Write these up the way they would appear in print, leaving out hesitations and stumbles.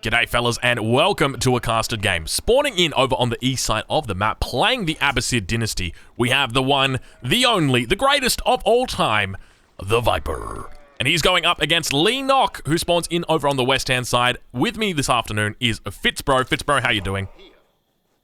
G'day fellas and welcome to a casted game. Spawning in over on the east side of the map, playing the Abbasid dynasty, we have the one, the only, the greatest of all time, the Viper. And he's going up against Lee Nock, who spawns in over on the west hand side. With me this afternoon is Fitzbro. Fitzbro, how you doing?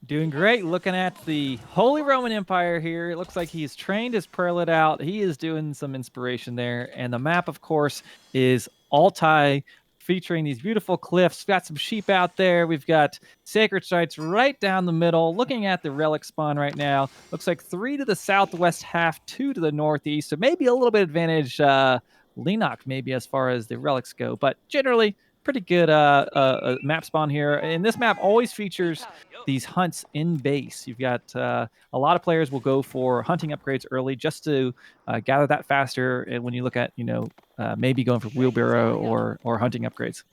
Doing great. Looking at the Holy Roman Empire here. It looks like he's trained his prelate out. He is doing some inspiration there. And the map, of course, is Altai, featuring these beautiful cliffs. We've got some sheep out there. We've got sacred sites right down the middle. Looking at the relic spawn right now, looks like 3 to the southwest half, 2 to the northeast. So maybe a little bit advantage Lenok maybe as far as the relics go. But generally, pretty good map spawn here. And this map always features these hunts in base. You've got a lot of players will go for hunting upgrades early just to gather that faster. And when you look at, maybe going for wheelbarrow or hunting upgrades.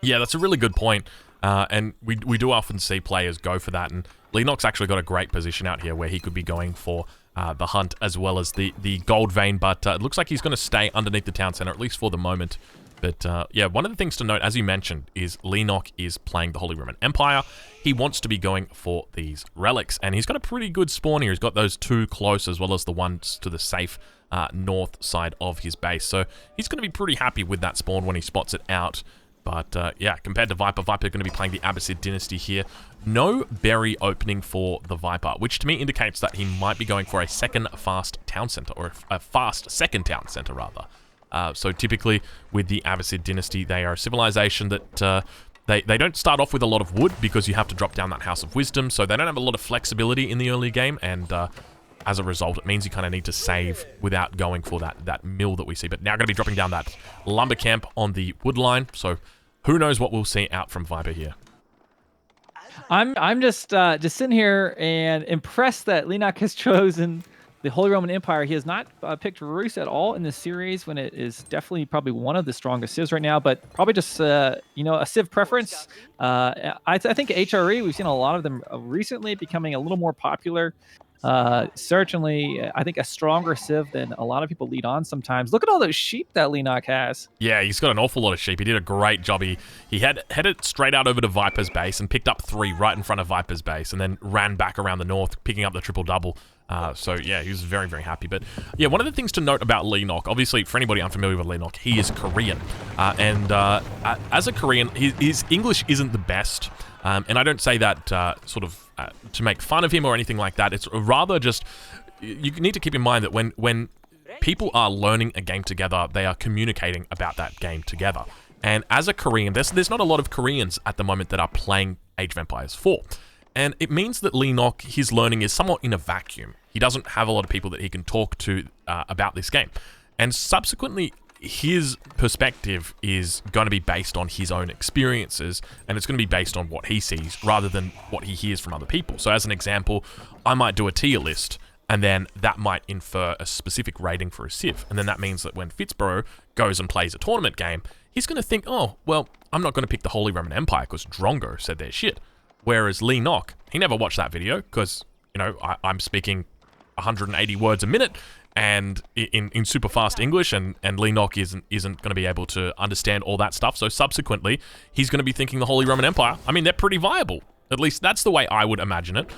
Yeah, that's a really good point. And we do often see players go for that. And Lenok's actually got a great position out here where he could be going for the hunt as well as the gold vein. But it looks like he's going to stay underneath the town center, at least for the moment. But yeah, one of the things to note, as you mentioned, is Lenok is playing the Holy Roman Empire. He wants to be going for these relics, and he's got a pretty good spawn here. He's got those 2 close as well as the ones to the safe north side of his base. So he's going to be pretty happy with that spawn when he spots it out. But yeah, compared to Viper, Viper going to be playing the Abbasid dynasty here. No berry opening for the Viper, which to me indicates that he might be going for a second fast town center, or a fast second town center rather. So typically with the Abbasid dynasty, they are a civilization that they don't start off with a lot of wood because you have to drop down that House of Wisdom, so they don't have a lot of flexibility in the early game, and as a result, it means you kind of need to save without going for that mill that we see. But now going to be dropping down that lumber camp on the wood line, so who knows what we'll see out from Viper here. I'm just sitting here and impressed that Lenok has chosen the Holy Roman Empire. He has not picked Rus at all in this series, when it is definitely probably one of the strongest civs right now, but probably just, a civ preference. I think HRE, we've seen a lot of them recently becoming a little more popular. Certainly, I think a stronger civ than a lot of people lead on sometimes. Look at all those sheep that Lenok has. Yeah, he's got an awful lot of sheep. He did a great job. He headed straight out over to Viper's base and picked up 3 right in front of Viper's base, and then ran back around the north, picking up the triple-double. So yeah, he was very, very happy. But yeah, one of the things to note about Lenok, obviously for anybody unfamiliar with Lenok, he is Korean. And as a Korean, his English isn't the best. And I don't say that to make fun of him or anything like that. It's rather just, you need to keep in mind that when people are learning a game together, they are communicating about that game together. And as a Korean, there's not a lot of Koreans at the moment that are playing Age of Empires 4. And it means that Lenok, his learning is somewhat in a vacuum. He doesn't have a lot of people that he can talk to about this game. And subsequently, his perspective is going to be based on his own experiences, and it's going to be based on what he sees rather than what he hears from other people. So as an example, I might do a tier list, and then that might infer a specific rating for a civ. And then that means that when Fitzbro goes and plays a tournament game, he's going to think, oh, well, I'm not going to pick the Holy Roman Empire because Drongo said their shit. Whereas Lenok, he never watched that video because, I'm speaking 180 words a minute and in super fast English, and Lenok isn't going to be able to understand all that stuff. So subsequently, he's going to be thinking the Holy Roman Empire, I mean, they're pretty viable. At least that's the way I would imagine it.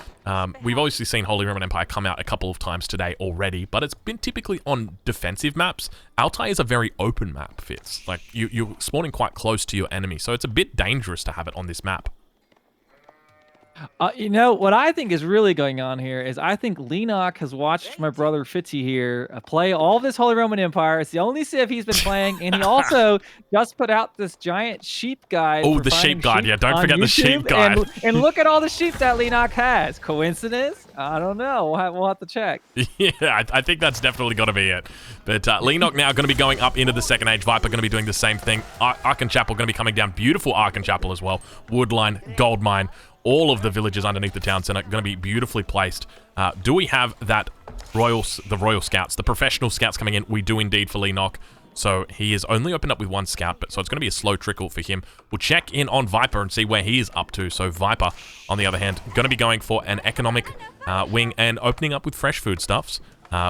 We've obviously seen Holy Roman Empire come out a couple of times today already, but it's been typically on defensive maps. Altai is a very open map, Fitz. Like, you're spawning quite close to your enemy, so it's a bit dangerous to have it on this map. What I think is really going on here is I think Lenok has watched my brother Fitzy here play all this Holy Roman Empire. It's the only civ he's been playing, and he also just put out this giant sheep guide. Oh, the sheep guide, yeah, don't forget YouTube, the sheep guide. And look at all the sheep that Lenok has. Coincidence? I don't know. We'll have to check. Yeah, I think that's definitely got to be it. But Lenok now going to be going up into the second age. Viper going to be doing the same thing. Arkan Chapel going to be coming down. Beautiful Arkan Chapel as well. Woodline, gold mine. All of the villages underneath the town center going to be beautifully placed. Do we have the Royal Scouts, the professional scouts coming in? We do indeed for Lenok. So he is only opened up with 1 scout, so it's going to be a slow trickle for him. We'll check in on Viper and see where he is up to. So Viper, on the other hand, going to be going for an economic wing and opening up with fresh foodstuffs.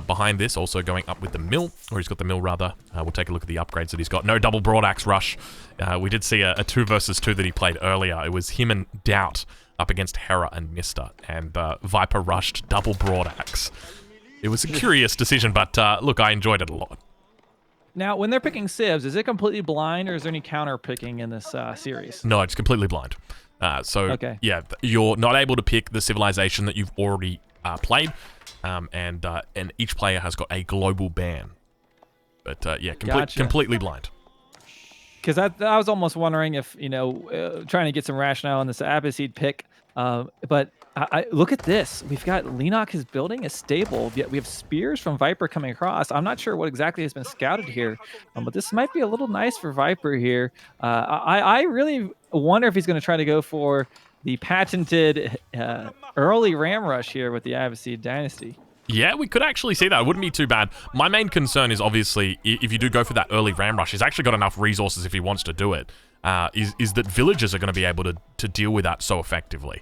Behind this, also going up with the mill, or he's got the mill rather. We'll take a look at the upgrades that he's got. No double broadaxe rush. We did see a 2 versus 2 that he played earlier. It was him and Doubt up against Hera and Mister, and Viper rushed double broadaxe. It was a curious decision, but look, I enjoyed it a lot. Now, when they're picking civs, is it completely blind, or is there any counter picking in this series? No, it's completely blind. Okay. Yeah, you're not able to pick the civilization that you've already played, and each player has got a global ban. But yeah, completely blind. Because I was almost wondering if, trying to get some rationale in this Abbasid pick. But I look at this. We've got Lenok is building a stable. Yet we have spears from Viper coming across. I'm not sure what exactly has been scouted here, but this might be a little nice for Viper here. I really wonder if he's going to try to go for the patented early ram rush here with the Abbasid dynasty. Yeah, we could actually see that. It wouldn't be too bad. My main concern is obviously, if you do go for that early ram rush, he's actually got enough resources if he wants to do it, is that villagers are going to be able to deal with that so effectively.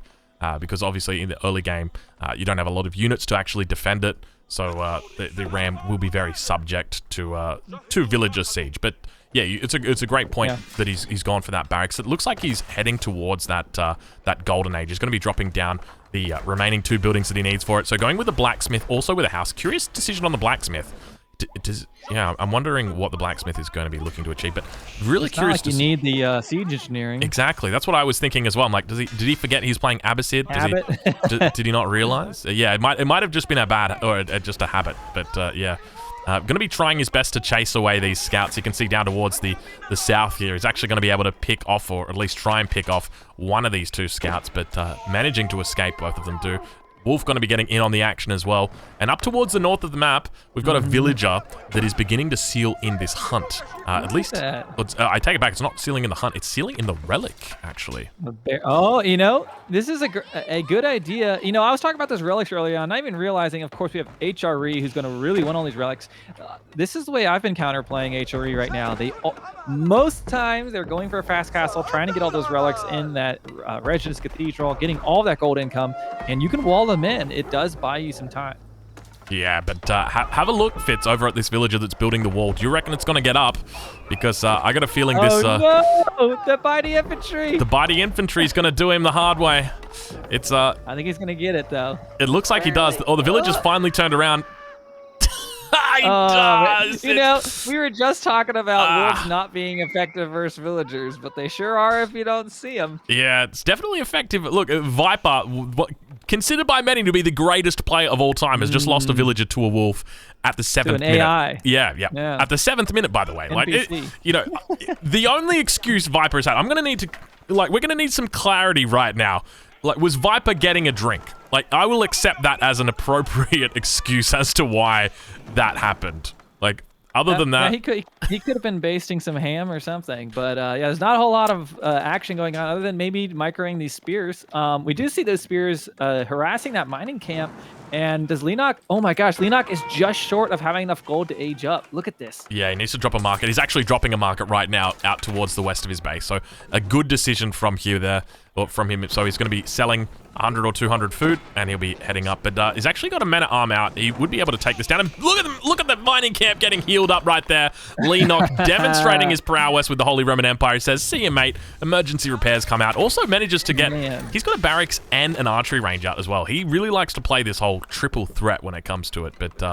Because obviously in the early game, you don't have a lot of units to actually defend it, so the ram will be very subject to villager siege. But yeah, it's a great point that he's gone for that barracks. It looks like he's heading towards that golden age. He's going to be dropping down the remaining 2 buildings that he needs for it. So going with a blacksmith, also with a house. Curious decision on the blacksmith. I'm wondering what the blacksmith is going to be looking to achieve, but really it's curious. Not like you need the siege engineering. Exactly, that's what I was thinking as well. I'm like, did he forget he's playing Abbasid? Did he not realize? Yeah, it might have just been a bad or just a habit, but yeah. Going to be trying his best to chase away these scouts. You can see down towards the south here. He's actually going to be able to pick off, or at least try and pick off, one of these 2 scouts, but managing to escape, both of them do. Wolf going to be getting in on the action as well. And up towards the north of the map, we've got a villager that is beginning to seal in this hunt. At least, I take it back, it's not sealing in the hunt, it's sealing in the relic, actually. Oh, this is a good idea. I was talking about this relics earlier on, not even realizing, of course, we have HRE who's going to really win all these relics. This is the way I've been counterplaying HRE right now. Most times, they're going for a fast castle, trying to get all those relics in that Regis Cathedral, getting all that gold income, and you can wall them in. It does buy you some time. Yeah, but have a look, Fitz, over at this villager that's building the wall. Do you reckon it's going to get up? Because I got a feeling this... no! The mighty infantry! The mighty infantry is going to do him the hard way. It's... I think he's going to get it, though. It looks like he does. Oh, the villager's finally turned around. He does! We were just talking about wolves not being effective versus villagers, but they sure are if you don't see them. Yeah, it's definitely effective. Look, Viper, considered by many to be the greatest player of all time, has just lost a villager to a wolf at the 7th minute. AI. Yeah. At the 7th minute, by the way. The only excuse Viper's had, we're going to need some clarity right now. Was Viper getting a drink? I will accept that as an appropriate excuse as to why that happened. Other than that, he could have been basting some ham or something. But yeah, there's not a whole lot of action going on other than maybe microing these spears. We do see those spears harassing that mining camp. And does Lenok? Oh my gosh, Lenok is just short of having enough gold to age up. Look at this. Yeah, he needs to drop a market. He's actually dropping a market right now out towards the west of his base. So a good decision from him. So he's going to be selling 100 or 200 food, and he'll be heading up. But he's actually got a men-at-arm out. He would be able to take this down. And look at the mining camp getting healed up right there. Lenok demonstrating his prowess with the Holy Roman Empire. He says, "See you, mate." Emergency repairs come out. Also manages to get... He's got a barracks and an archery range out as well. He really likes to play this whole triple threat when it comes to it. But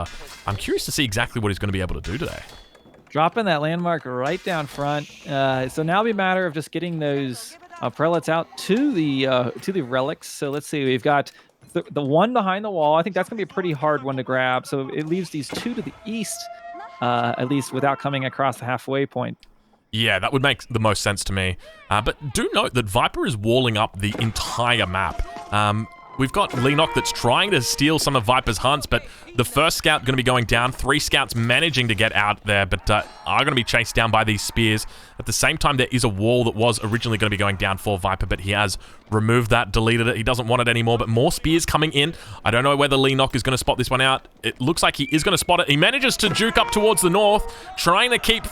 I'm curious to see exactly what he's going to be able to do today. Dropping that landmark right down front. So now it'll be a matter of just getting those... prelates out to the relics. So let's see, we've got the one behind the wall. I think that's gonna be a pretty hard one to grab. So it leaves these 2 to the east, at least without coming across the halfway point. Yeah, that would make the most sense to me. But do note that Viper is walling up the entire map. We've got Lenok that's trying to steal some of Viper's hunts, but the first scout going to be going down. 3 scouts managing to get out there, but are going to be chased down by these spears. At the same time, there is a wall that was originally going to be going down for Viper, but he has removed that, deleted it. He doesn't want it anymore, but more spears coming in. I don't know whether Lenok is going to spot this one out. It looks like he is going to spot it. He manages to juke up towards the north, trying to keep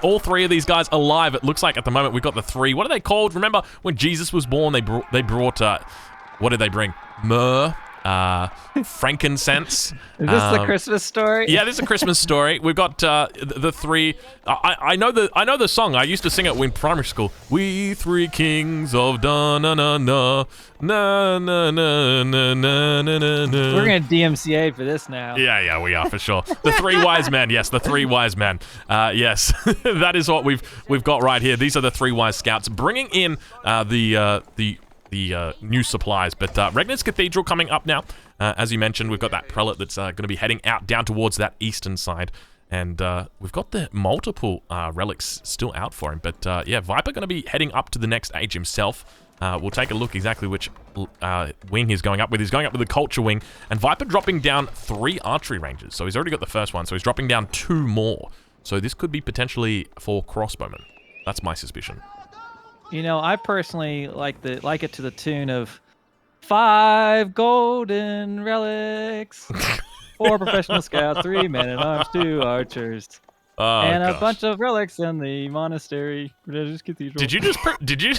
all 3 of these guys alive. It looks like at the moment we've got the 3. What are they called? Remember when Jesus was born, they brought... what did they bring? Myrrh frankincense. Is this the Christmas story? Yeah, this is a Christmas story. We've got the three. I know the song. I used to sing it in primary school. We three kings of da na na na na na na na na na na. We're gonna DMCA for this now. Yeah, we are for sure. The three wise men. Yes, the three wise men. Yes, that is what we've got right here. These are the three wise scouts bringing in the new supplies. But Regnitz Cathedral coming up now. As you mentioned, we've got that prelate that's going to be heading out down towards that eastern side. And we've got the multiple relics still out for him. But yeah, Viper going to be heading up to the next age himself. We'll take a look exactly which wing he's going up with. He's going up with the culture wing. And Viper dropping down 3 archery ranges. So he's already got the first one. So he's dropping down 2 more. So this could be potentially for crossbowmen. That's my suspicion. You know, I personally like it to the tune of 5 golden relics, 4 professional scouts, 3 men-at-arms, 2 archers, and a bunch of relics in the monastery, religious cathedral. Did you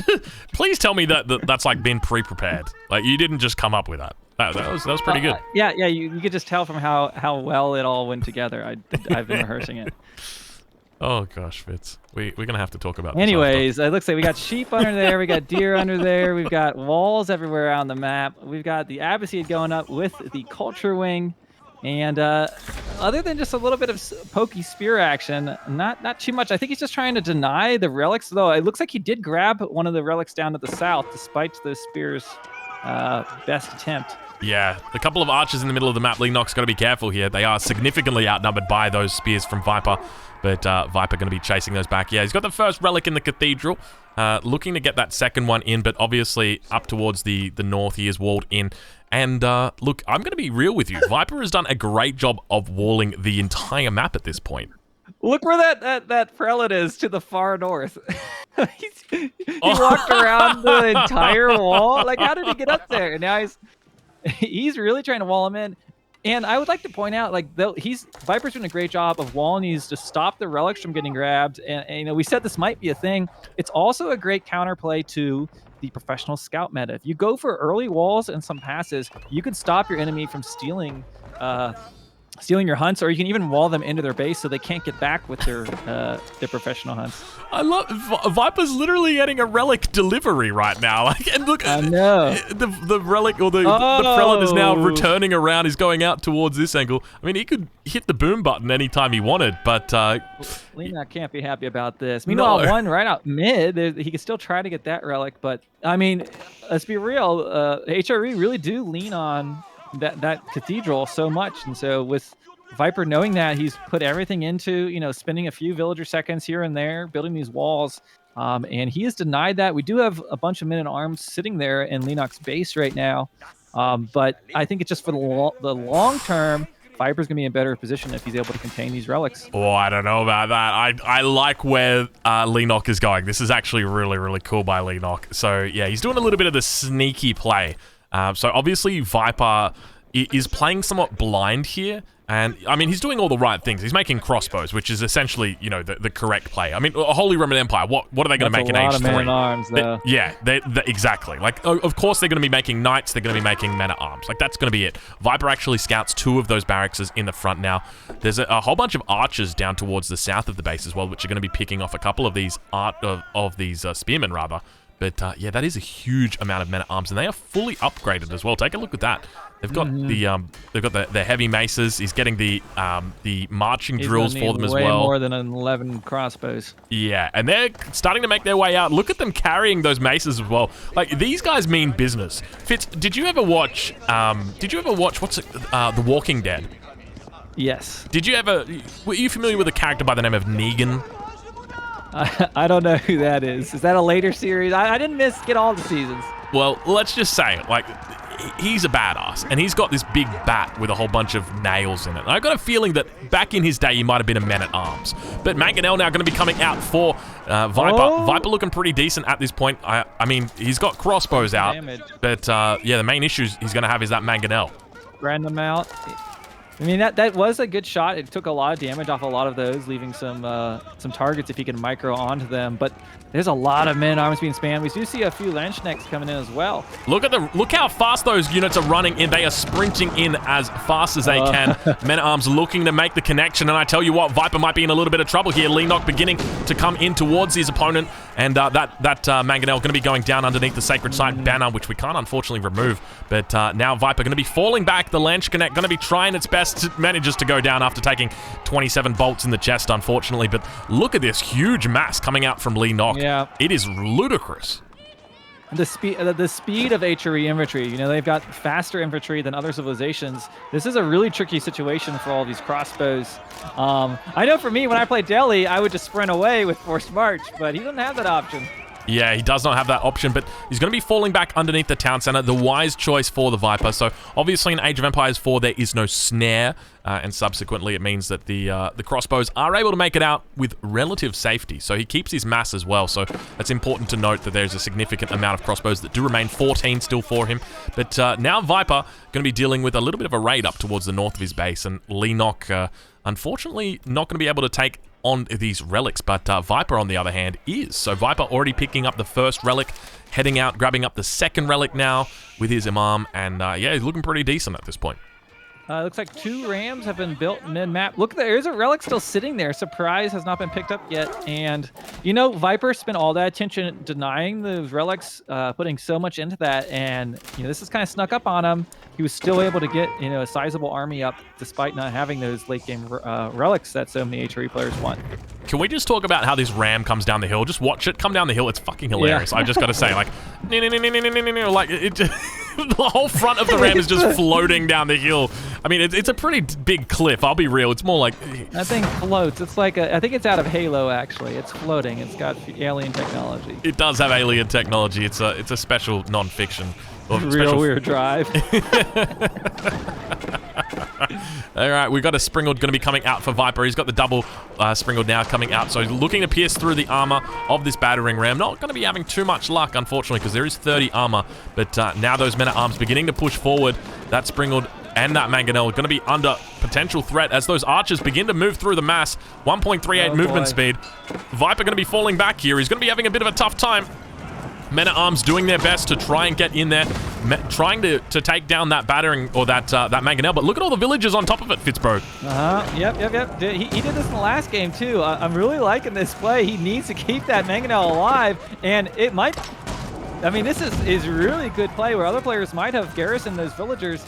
please tell me that's like been pre-prepared? Like you didn't just come up with that. That was pretty good. Yeah, you could just tell from how well it all went together. I've been rehearsing it. Oh gosh, Fitz. We're gonna have to talk about this. Anyways, it looks like we got sheep under there, we got deer under there, we've got walls everywhere on the map. We've got the Abbasid going up with the culture wing, and other than just a little bit of pokey spear action, not too much. I think he's just trying to deny the relics, though. It looks like he did grab one of the relics down to the south, despite those spears' best attempt. Yeah, the couple of archers in the middle of the map, Lennox got to be careful here. They are significantly outnumbered by those spears from Viper, but Viper going to be chasing those back. Yeah, he's got the first relic in the cathedral, looking to get that second one in, but obviously up towards the north, he is walled in. And look, I'm going to be real with you. Viper has done a great job of walling the entire map at this point. Look where that prelate is to the far north. he walked around the entire wall. Like, how did he get up there? And now he's really trying to wall him in. And I would like to point out, like, Viper's doing a great job of walling these to stop the relics from getting grabbed. And you know, we said this might be a thing. It's also a great counterplay to the professional scout meta. If you go for early walls and some passes, you can stop your enemy from stealing your hunts, or you can even wall them into their base so they can't get back with their professional hunts. I love Viper's literally getting a relic delivery right now. Like, and look, I know the relic or the prelate is now returning around. He's going out towards this angle. I mean, he could hit the boom button anytime he wanted, but Lena can't be happy about this. Meanwhile, one right out mid, he could still try to get that relic, but I mean, let's be real. HRE really do lean on that cathedral so much, and so with Viper knowing that, he's put everything into, you know, spending a few villager seconds here and there building these walls, and he has denied that. We do have a bunch of men-at-arms sitting there in Lennox's base right now, but I think it's just for the long term, Viper's gonna be in a better position if he's able to contain these relics. Oh, I don't know about that. I like where Lennox is going. This is actually really, really cool by Lennox. So yeah, he's doing a little bit of the sneaky play. So obviously Viper is playing somewhat blind here, and I mean, he's doing all the right things. He's making crossbows, which is essentially, you know, the correct play. I mean, a Holy Roman Empire, what are they going to make in Age 3? Men-at-arms, though. Yeah, exactly. Like, of course they're going to be making knights, they're going to be making men-at-arms. Like, that's going to be it. Viper actually scouts 2 of those barracks in the front now. There's a whole bunch of archers down towards the south of the base as well, which are going to be picking off a couple of these spearmen, rather. But yeah, that is a huge amount of men-at-arms, and they are fully upgraded as well. Take a look at that. They've got the heavy maces. He's getting the marching drills for them as well. Way more than 11 crossbows. Yeah, and they're starting to make their way out. Look at them carrying those maces as well. Like, these guys mean business. Fitz, did you ever watch The Walking Dead? Yes. Were you familiar with a character by the name of Negan? I don't know who that is. Is that a later series? I didn't get all the seasons. Well, let's just say, like, he's a badass, and he's got this big bat with a whole bunch of nails in it. And I've got a feeling that back in his day, he might have been a man-at-arms. But Mangonel now going to be coming out for Viper. Oh. Viper looking pretty decent at this point. I mean, he's got crossbows out, but yeah, the main issue he's going to have is that Mangonel. Random out. I mean, that was a good shot. It took a lot of damage off a lot of those, leaving some targets if he can micro onto them. But there's a lot of men-at-arms being spammed. We do see a few Lanchnecks coming in as well. Look how fast those units are running in. They are sprinting in as fast as they can. Men-at-arms looking to make the connection. And I tell you what, Viper might be in a little bit of trouble here. Leenock beginning to come in towards his opponent. And that Mangonel going to be going down underneath the Sacred Site banner, which we can't unfortunately remove. But now Viper going to be falling back. The Lanch Connect going to be trying its best. Manages to go down after taking 27 bolts in the chest, unfortunately. But look at this huge mass coming out from Leenock. Yeah. It is ludicrous. The speed of HRE infantry, you know, they've got faster infantry than other civilizations. This is a really tricky situation for all these crossbows. I know for me, when I played Delhi, I would just sprint away with Forced March, but he doesn't have that option. Yeah, he does not have that option, but he's going to be falling back underneath the town center. The wise choice for the Viper. So obviously in Age of Empires 4, there is no snare, and subsequently it means that the crossbows are able to make it out with relative safety. So he keeps his mass as well. So it's important to note that there's a significant amount of crossbows that do remain 14 still for him. But now Viper going to be dealing with a little bit of a raid up towards the north of his base, and Leenock, unfortunately, not going to be able to take on these relics, but Viper, on the other hand, is. So Viper already picking up the first relic, heading out, grabbing up the second relic now with his Imam, and yeah, he's looking pretty decent at this point. Looks like 2 rams have been built mid-map. Look, there's a relic still sitting there. Surprise has not been picked up yet. And, you know, Viper spent all that attention denying the relics, putting so much into that. And, you know, this has kind of snuck up on him. He was still able to get, you know, a sizable army up despite not having those late-game relics that so many HRE players want. Can we just talk about how this ram comes down the hill? Just watch it come down the hill. It's fucking hilarious. Yeah. I've just got to say, like, like it the whole front of the ram is just floating down the hill. I mean, it's a pretty big cliff. I'll be real. It's more like... That thing floats. It's like I think it's out of Halo, actually. It's floating. It's got alien technology. It does have alien technology. It's a special non-fiction. Real weird drive. All right, we've got a Springald going to be coming out for Viper. He's got the double Springald now coming out. So he's looking to pierce through the armor of this battering ram. Not going to be having too much luck, unfortunately, because there is 30 armor. But now those men-at-arms beginning to push forward. That Springald and that Mangonel are going to be under potential threat as those archers begin to move through the mass. 1.38 movement speed. Viper going to be falling back here. He's going to be having a bit of a tough time. Men-at-arms doing their best to try and get in there, trying to take down that battering or that Mangonel. But look at all the villagers on top of it, Fitzbro. Yep. He did this in the last game too. I'm really liking this play. He needs to keep that Mangonel alive, and it might. I mean, this is really good play where other players might have garrisoned those villagers.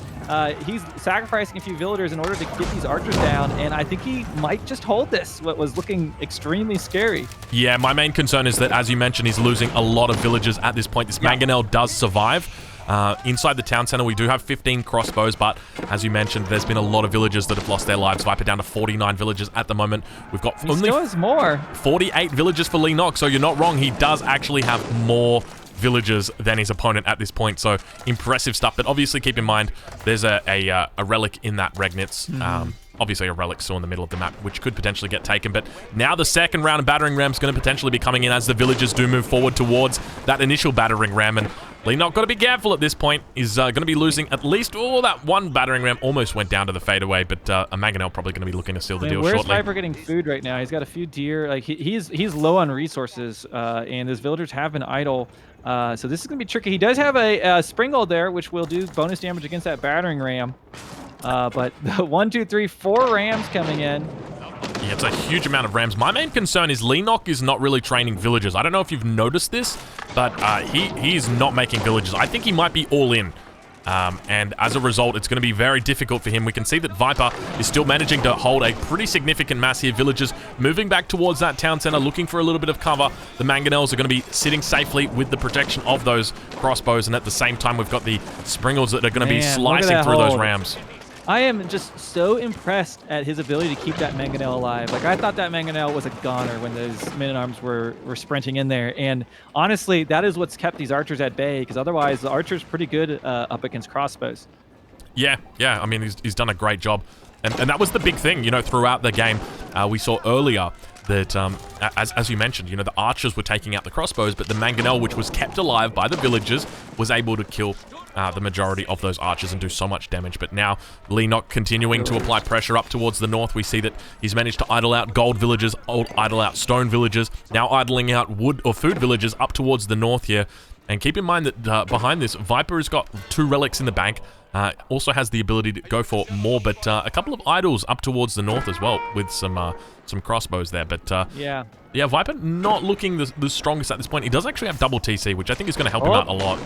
He's sacrificing a few villagers in order to get these archers down, and I think he might just hold this, what was looking extremely scary. Yeah, my main concern is that, as you mentioned, he's losing a lot of villagers at this point. This Mangonel does survive. Inside the town center, we do have 15 crossbows, but as you mentioned, there's been a lot of villagers that have lost their lives. Viper down to 49 villagers at the moment. We've got only more 48 villagers for Leenock, so you're not wrong. He does actually have more villagers than his opponent at this point, so impressive stuff. But obviously keep in mind there's a relic in that Regnitz. Obviously a relic still in the middle of the map, which could potentially get taken. But now the second round of battering rams going to potentially be coming in as the villagers do move forward towards that initial battering ram. And Leenock got to be careful at this point. He's going to be losing at least... Oh, that one battering ram almost went down to the fadeaway, but a Mangonel probably going to be looking to seal the deal shortly. Where's Viper getting food right now? He's got a few deer. Like he's low on resources, and his villagers have been idle. So this is going to be tricky. He does have a Springald there, which will do bonus damage against that battering ram. But 1, 2, 3, 4 rams coming in. Yeah, it's a huge amount of rams. My main concern is Leenock is not really training villagers. I don't know if you've noticed this, but he's not making villagers. I think he might be all in. And as a result, it's going to be very difficult for him. We can see that Viper is still managing to hold a pretty significant mass here. Villagers moving back towards that town center, looking for a little bit of cover. The Mangonels are going to be sitting safely with the protection of those crossbows, and at the same time, we've got the Springalds that are going to be slicing through those rams. I am just so impressed at his ability to keep that Mangonel alive. Like, I thought that Mangonel was a goner when those men-at-arms were sprinting in there. And honestly, that is what's kept these archers at bay, because otherwise the archer's pretty good up against crossbows. Yeah. I mean, he's done a great job. And that was the big thing, you know, throughout the game. We saw earlier that, as you mentioned, you know, the archers were taking out the crossbows, but the Mangonel, which was kept alive by the villagers, was able to kill the majority of those archers and do so much damage. But now Leenock continuing to apply pressure up towards the north. We see that he's managed to idle out gold villagers, idle out stone villagers, now idling out wood or food villagers up towards the north here. And keep in mind that behind this, Viper has got 2 relics in the bank. Also has the ability to go for more, but a couple of idols up towards the north as well with some crossbows there. But yeah, Viper not looking the strongest at this point. He does actually have double TC, which I think is going to help him out a lot.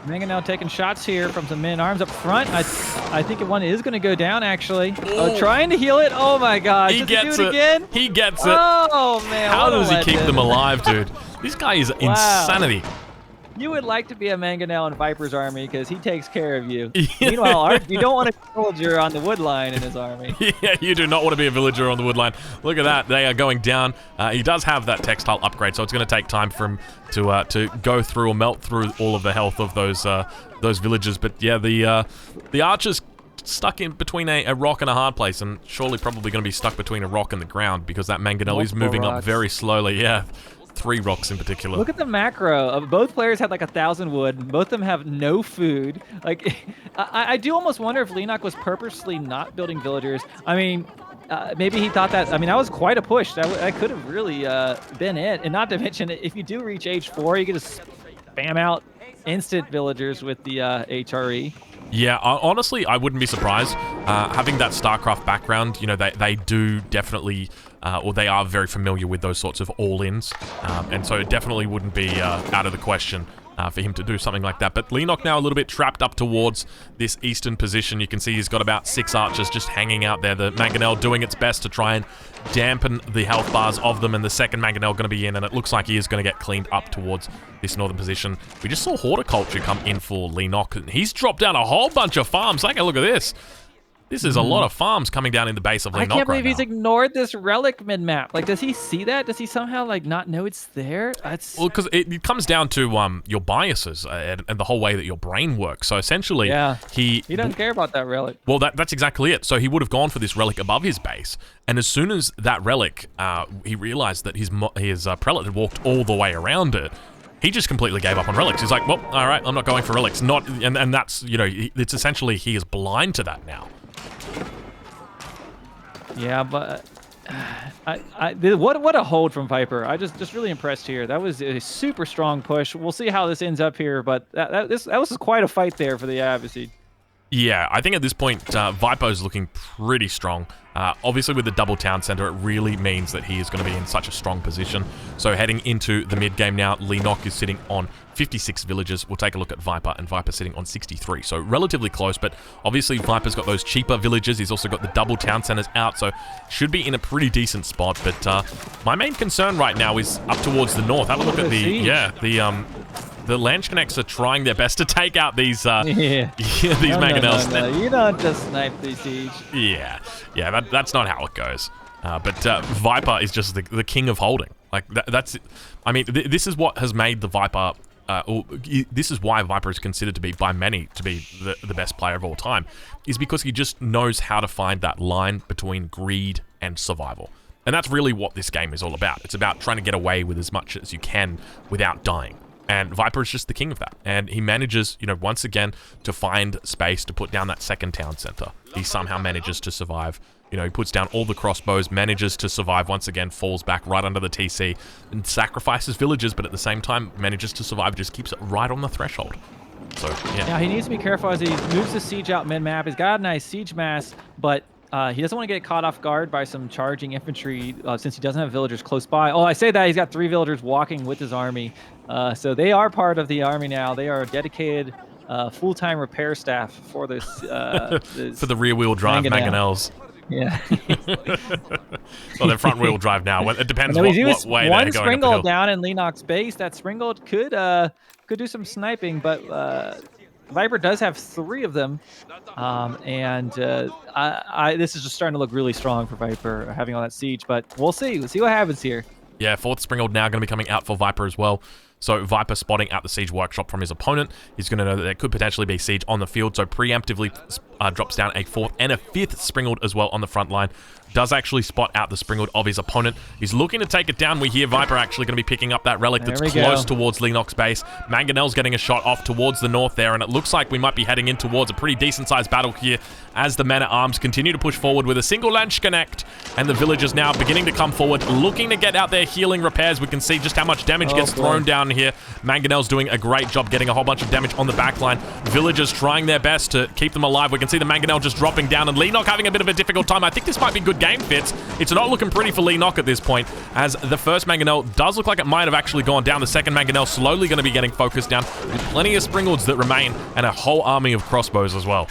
Manga now taking shots here from some men-arms up front. I think one is going to go down, actually. Oh, trying to heal it. Oh, my gosh. He gets it again? He gets it. Oh, man. How does he keep them alive, dude? This guy is insanity. You would like to be a Mangonel in Viper's army because he takes care of you. Meanwhile, you don't want a villager on the wood line in his army. Yeah, you do not want to be a villager on the wood line. Look at that. They are going down. He does have that textile upgrade, so it's going to take time for him to go through or melt through all of the health of those villagers. But yeah, the archers stuck in between a rock and a hard place, and surely probably going to be stuck between a rock and the ground because that Mangonel is moving up very slowly. Yeah. 3 rocks in particular. Look at the macro. Both players had like 1,000 wood. Both of them have no food. Like, I do almost wonder if Leenock was purposely not building villagers. I mean, maybe he thought that. I mean, that was quite a push. That could have really been it. And not to mention, if you do reach age 4, you can just spam out instant villagers with the HRE. Yeah, honestly, I wouldn't be surprised. Having that StarCraft background, you know, they do definitely, or they are very familiar with those sorts of all-ins, and so it definitely wouldn't be out of the question for him to do something like that. But Leenock now a little bit trapped up towards this eastern position. You can see he's got about 6 archers just hanging out there. The Mangonel doing its best to try and dampen the health bars of them, and the second Mangonel going to be in, and it looks like he is going to get cleaned up towards this northern position. We just saw Horticulture come in for Leenock, and he's dropped down a whole bunch of farms. Take a look at this. This is a lot of farms coming down in the base of Leenock. I can't believe he's ignored this relic mid-map. Like, does he see that? Does he somehow, like, not know it's there? Well, because it comes down to your biases and the whole way that your brain works. So essentially, he doesn't care about that relic. Well, that's exactly it. So he would have gone for this relic above his base, and as soon as that relic, he realized that his prelate had walked all the way around it. He just completely gave up on relics. He's like, well, all right, I'm not going for relics. And that's, you know, it's essentially he is blind to that now. Yeah, but what a hold from Viper. I just really impressed here. That was a super strong push. We'll see how this ends up here, but that was quite a fight there for the Abbasid. Yeah, I think at this point, Viper's looking pretty strong. Obviously, with the double town center, it really means that he is going to be in such a strong position. So heading into the mid-game now, Leenock is sitting on 56 villagers. We'll take a look at Viper, and Viper sitting on 63. So relatively close, but obviously Viper's got those cheaper villagers. He's also got the double town centers out, so should be in a pretty decent spot. But my main concern right now is up towards the north. Have a look at the Landsknechts are trying their best to take out these these Mangonels. No, you don't just snipe these siege. Yeah, that's not how it goes. But Viper is just the king of holding. Like that's, I mean, this is what has made the Viper. This is why Viper is considered to be by many to be the best player of all time, is because he just knows how to find that line between greed and survival. And that's really what this game is all about. It's about trying to get away with as much as you can without dying. And Viper is just the king of that. And he manages, you know, once again, to find space to put down that second town center. He somehow manages to survive. You know, he puts down all the crossbows, manages to survive once again, falls back right under the TC, and sacrifices villagers, but at the same time manages to survive, just keeps it right on the threshold. So, yeah. Yeah, he needs to be careful as he moves the siege out mid-map. He's got a nice siege mass, but he doesn't want to get caught off guard by some charging infantry since he doesn't have villagers close by. Oh, I say that. He's got 3 villagers walking with his army. So they are part of the army now. They are dedicated full-time repair staff for this. For the rear-wheel drive Mangonels. Yeah. Well, they're front-wheel drive now. It depends what way they're going. One Springald down in Leenock's base. That Springald could do some sniping, but Viper does have 3 of them, and this is just starting to look really strong for Viper, having all that siege, but we'll see. We'll see what happens here. Yeah, 4th Springald now going to be coming out for Viper as well. So Viper spotting out the siege workshop from his opponent. He's going to know that there could potentially be siege on the field, so preemptively drops down a 4th and a 5th Springald as well on the front line. Does actually spot out the Springald of his opponent. He's looking to take it down. We hear Viper actually going to be picking up that relic that's close towards Lennox's base. Mangonel's getting a shot off towards the north there, and it looks like we might be heading in towards a pretty decent-sized battle here as the men-at-arms continue to push forward with a single launch connect, and the villagers now beginning to come forward, looking to get out their healing repairs. We can see just how much damage gets thrown down here. Mangonel's doing a great job getting a whole bunch of damage on the backline. Villagers trying their best to keep them alive. We can see the Mangonel just dropping down, and Lennox having a bit of a difficult time. I think this might be good game fits. It's not looking pretty for Lennox at this point, as the first Mangonel does look like it might have actually gone down. The second Mangonel slowly going to be getting focused down, with plenty of Springalds that remain, and a whole army of crossbows as well.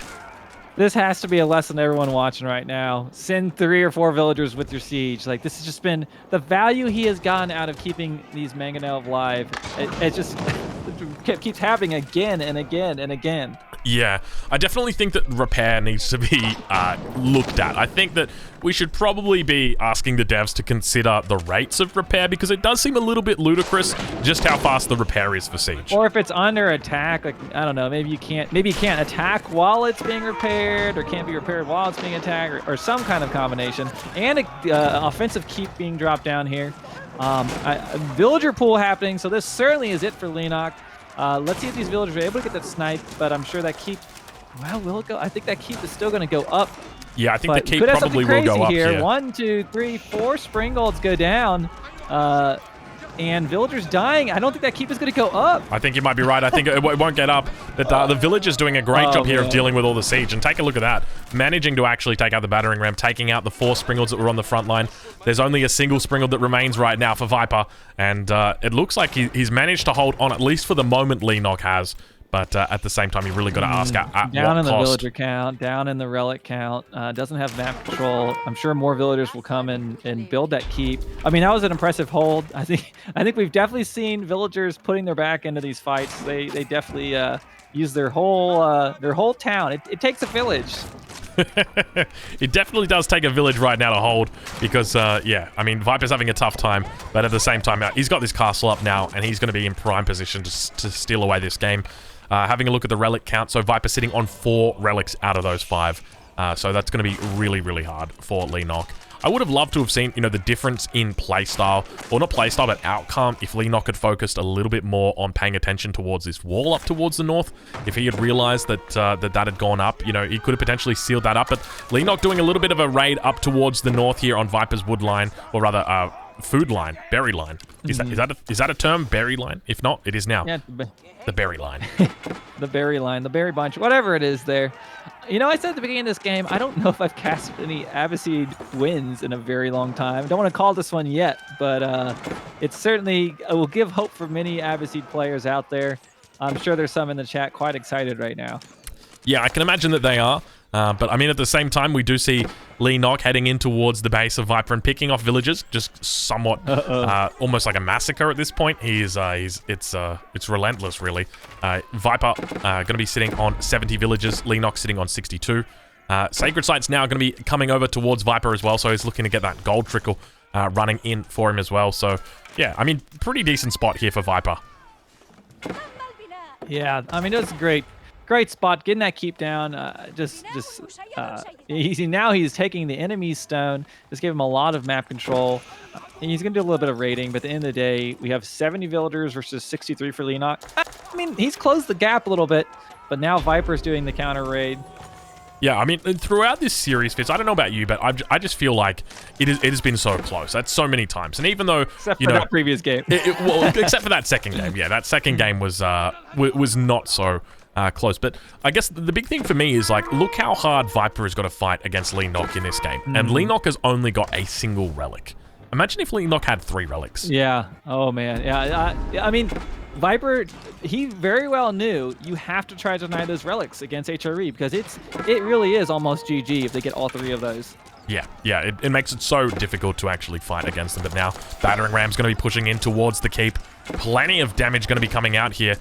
This has to be a lesson to everyone watching right now. Send 3 or 4 villagers with your siege. Like, this has just been the value he has gotten out of keeping these Mangonel alive. It just keeps happening again and again and again. Yeah, I definitely think that repair needs to be looked at. I think that we should probably be asking the devs to consider the rates of repair, because it does seem a little bit ludicrous just how fast the repair is for Siege. Or if it's under attack, like, I don't know, maybe you can't attack while it's being repaired, or can't be repaired while it's being attacked, or some kind of combination. And an offensive keep being dropped down here. A villager pool happening, so this certainly is it for Lennox. Let's see if these villagers are able to get that snipe, but I'm sure that keep, well, will it go? I think that keep is still going to go up. Yeah, I think the keep probably will go up here. 1, 2, 3, 4 Springolds go down, and villagers dying. I don't think that keep is going to go up. I think you might be right. I think it won't get up. But the villagers doing a great job here of dealing with all the siege. And take a look at that. Managing to actually take out the battering ram, taking out the 4 Springolds that were on the front line. There's only a single Springald that remains right now for Viper. And it looks like he's managed to hold on, at least for the moment, Lennox has. But at the same time, you really got to ask at what down in the cost. villager count, down in the relic count. Doesn't have map control. I'm sure more villagers will come and build that keep. I mean, that was an impressive hold. I think we've definitely seen villagers putting their back into these fights. They definitely use their whole town. It takes a village. It definitely does take a village right now to hold, because yeah, I mean, Viper's having a tough time, but at the same time, he's got this castle up now, and he's going to be in prime position to steal away this game. Having a look at the relic count, so Viper sitting on 4 relics out of those 5. So that's going to be really, really hard for Lennox. I would have loved to have seen, you know, the difference in playstyle, or not playstyle, but outcome, if Lennox had focused a little bit more on paying attention towards this wall up towards the north. If he had realized that that had gone up, you know, he could have potentially sealed that up. But Lennox doing a little bit of a raid up towards the north here on Viper's wood line, or rather, food line, berry line. Is that a term, berry line? If not, it is now. Yeah, the berry line. The berry line, the berry bunch, whatever it is there. You know, I said at the beginning of this game, I don't know if I've cast any Abbasid wins in a very long time. Don't want to call this one yet, but it certainly will give hope for many Abbasid players out there. I'm sure there's some in the chat quite excited right now. Yeah, I can imagine that they are. But I mean, at the same time, we do see Lennox heading in towards the base of Viper and picking off villagers, just somewhat almost like a massacre at this point. It's relentless, really. Viper going to be sitting on 70 villagers, Lennox sitting on 62. Sacred Sight's now going to be coming over towards Viper as well, so he's looking to get that gold trickle running in for him as well. So yeah, I mean, pretty decent spot here for Viper. Yeah, I mean, that's great spot, getting that keep down. He's taking the enemy's stone. Just gave him a lot of map control, and he's gonna do a little bit of raiding. But at the end of the day, we have 70 villagers versus 63 for Lennox. I mean, he's closed the gap a little bit, but now Viper's doing the counter raid. Yeah, I mean, throughout this series, Fitz, I don't know about you, but I just feel like it has been so close. That's so many times. And even though, except for that previous game. Except for that second game. Yeah, that second game was not so close. But I guess the big thing for me is, like, look how hard Viper has got to fight against Lennox in this game. And Lennox has only got a single relic. Imagine if Lennox had 3 relics. Yeah. Oh, man. Yeah. I mean, Viper, he very well knew you have to try to deny those relics against HRE, because it really is almost GG if they get all 3 of those. Yeah, it makes it so difficult to actually fight against them. But now, Battering Ram's going to be pushing in towards the keep. Plenty of damage going to be coming out here.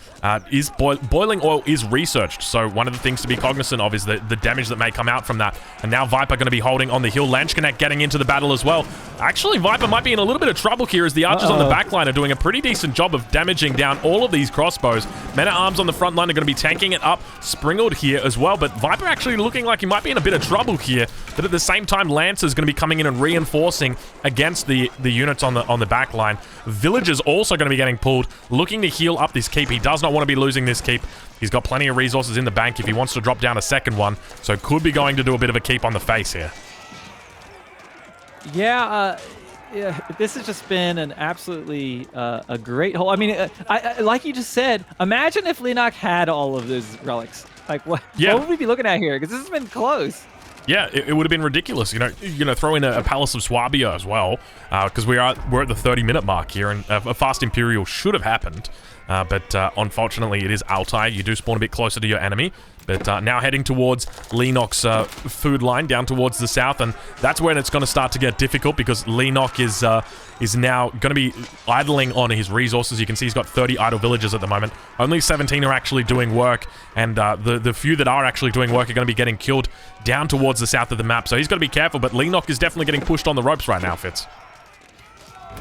Boiling oil is researched, so one of the things to be cognizant of is the damage that may come out from that. And now Viper going to be holding on the hill. Lanchconnect getting into the battle as well. Actually, Viper might be in a little bit of trouble here as the archers on the back line are doing a pretty decent job of damaging down all of these crossbows. Men-at-Arms on the front line are going to be tanking it up. Springled here as well, but Viper actually looking like he might be in a bit of trouble here. But at the same time, Lance is going to be coming in and reinforcing against the units on the back line. Villagers also going to be getting pulled, looking to heal up this keep. He does not want to be losing this keep. He's got plenty of resources in the bank if he wants to drop down a second one, so could be going to do a bit of a keep on the face here. Yeah, this has just been an absolutely a great hole. I mean, I like you just said, imagine if Lenok had all of those relics. Like, what would we be looking at here? Because this has been close. Yeah, it would have been ridiculous. You know, throw in a Palace of Swabia as well, because we're at the 30-minute mark here, and a Fast Imperial should have happened. But unfortunately, it is Altai. You do spawn a bit closer to your enemy. But now heading towards Lenok's food line down towards the south, and that's when it's going to start to get difficult because Lenok is now going to be idling on his resources. You can see he's got 30 idle villagers at the moment. Only 17 are actually doing work, and the few that are actually doing work are going to be getting killed down towards the south of the map. So he's got to be careful, but Lenok is definitely getting pushed on the ropes right now, Fitz.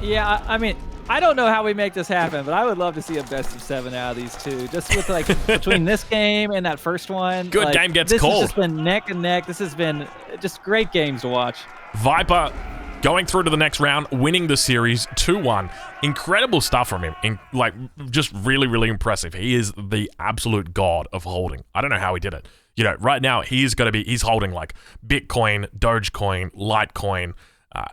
Yeah, I mean, I don't know how we make this happen, but I would love to see a best of 7 out of these two. Just with, like, between this game and that first one. Good like, game gets this called. This has just been neck and neck. This has been just great games to watch. Viper going through to the next round, winning the series 2-1. Incredible stuff from him. Like, just really, really impressive. He is the absolute god of holding. I don't know how he did it. You know, right now, he's holding, like, Bitcoin, Dogecoin, Litecoin,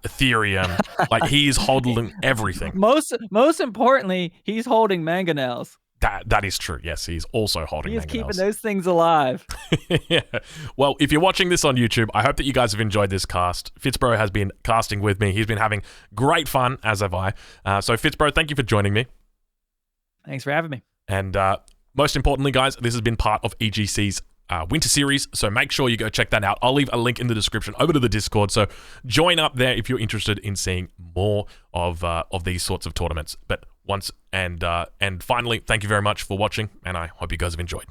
Ethereum. Like, he's holding everything. Most importantly, he's holding mangonels. That is true. Yes, he's also holding mangonels. He's keeping those things alive. Yeah. Well, if you're watching this on YouTube, I hope that you guys have enjoyed this cast. Fitzbro has been casting with me. He's been having great fun, as have I. So, Fitzbro, thank you for joining me. Thanks for having me. And most importantly, guys, this has been part of EGC's winter series, so make sure you go check that out. I'll leave a link in the description over to the Discord, so join up there if you're interested in seeing more of these sorts of tournaments. But once and finally, thank you very much for watching, and I hope you guys have enjoyed.